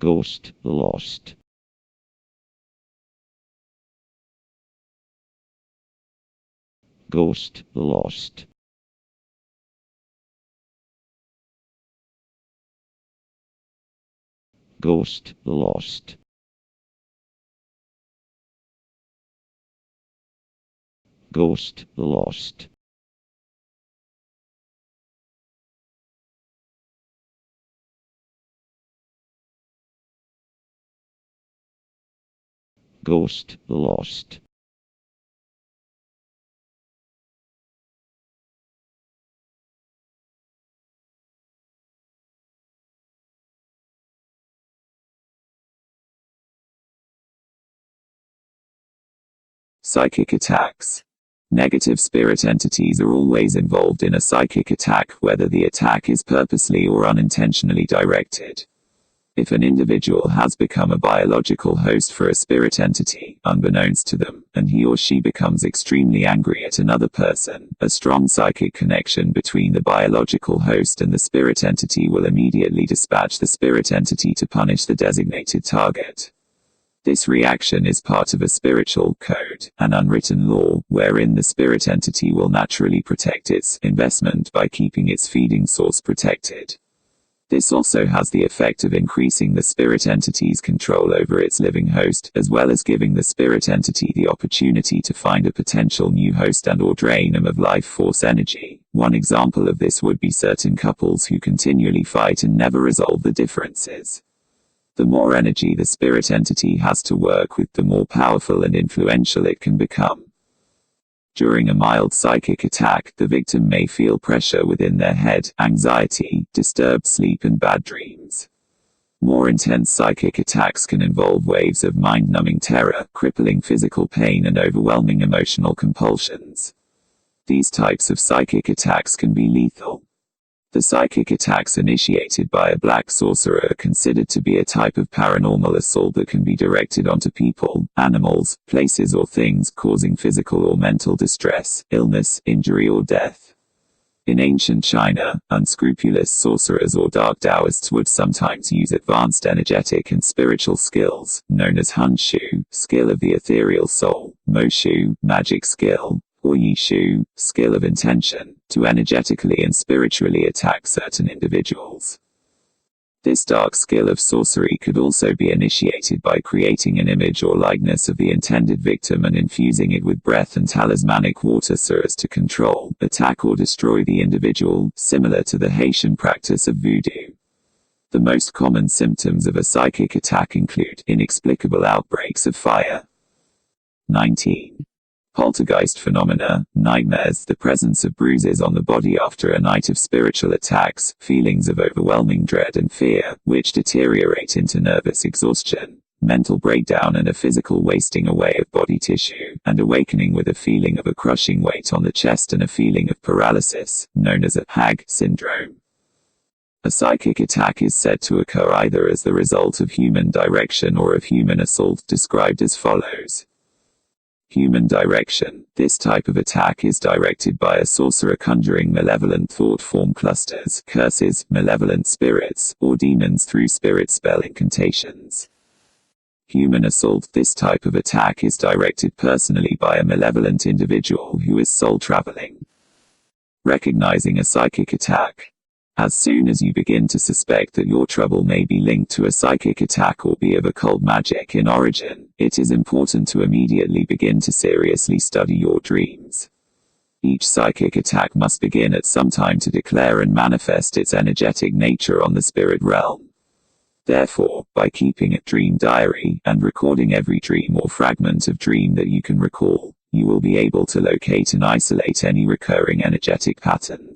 Ghost, lost. Ghost, lost. Ghost, lost. Ghost, lost. Ghost, lost. Psychic attacks. Negative spirit entities are always involved in a psychic attack, whether the attack is purposely or unintentionally directed. If an individual has become a biological host for a spirit entity, unbeknownst to them, and he or she becomes extremely angry at another person, a strong psychic connection between the biological host and the spirit entity will immediately dispatch the spirit entity to punish the designated target. This reaction is part of a spiritual code, an unwritten law, wherein the spirit entity will naturally protect its investment by keeping its feeding source protected. This also has the effect of increasing the spirit entity's control over its living host, as well as giving the spirit entity the opportunity to find a potential new host and/or drain them of life force energy. One example of this would be certain couples who continually fight and never resolve the differences. The more energy the spirit entity has to work with, the more powerful and influential it can become. During a mild psychic attack, the victim may feel pressure within their head, anxiety, disturbed sleep and bad dreams. More intense psychic attacks can involve waves of mind-numbing terror, crippling physical pain and overwhelming emotional compulsions. These types of psychic attacks can be lethal. The psychic attacks initiated by a black sorcerer are considered to be a type of paranormal assault that can be directed onto people, animals, places or things, causing physical or mental distress, illness, injury or death. In ancient China, unscrupulous sorcerers or dark Taoists would sometimes use advanced energetic and spiritual skills, known as Hun Shu, skill of the ethereal soul, Mo Shu, magic skill, or Yi Shu, skill of intention, to energetically and spiritually attack certain individuals. This dark skill of sorcery could also be initiated by creating an image or likeness of the intended victim and infusing it with breath and talismanic water so as to control, attack or destroy the individual, similar to the Haitian practice of voodoo. The most common symptoms of a psychic attack include inexplicable outbreaks of fire. 19. Poltergeist phenomena, nightmares, the presence of bruises on the body after a night of spiritual attacks, feelings of overwhelming dread and fear, which deteriorate into nervous exhaustion, mental breakdown and a physical wasting away of body tissue, and awakening with a feeling of a crushing weight on the chest and a feeling of paralysis, known as a HAG syndrome. A psychic attack is said to occur either as the result of human direction or of human assault, described as follows. Human direction. This type of attack is directed by a sorcerer conjuring malevolent thought form clusters, curses, malevolent spirits, or demons through spirit spell incantations. Human assault. This type of attack is directed personally by a malevolent individual who is soul traveling. Recognizing a psychic attack. As soon as you begin to suspect that your trouble may be linked to a psychic attack or be of occult magic in origin, it is important to immediately begin to seriously study your dreams. Each psychic attack must begin at some time to declare and manifest its energetic nature on the spirit realm. Therefore, by keeping a dream diary, and recording every dream or fragment of dream that you can recall, you will be able to locate and isolate any recurring energetic patterns.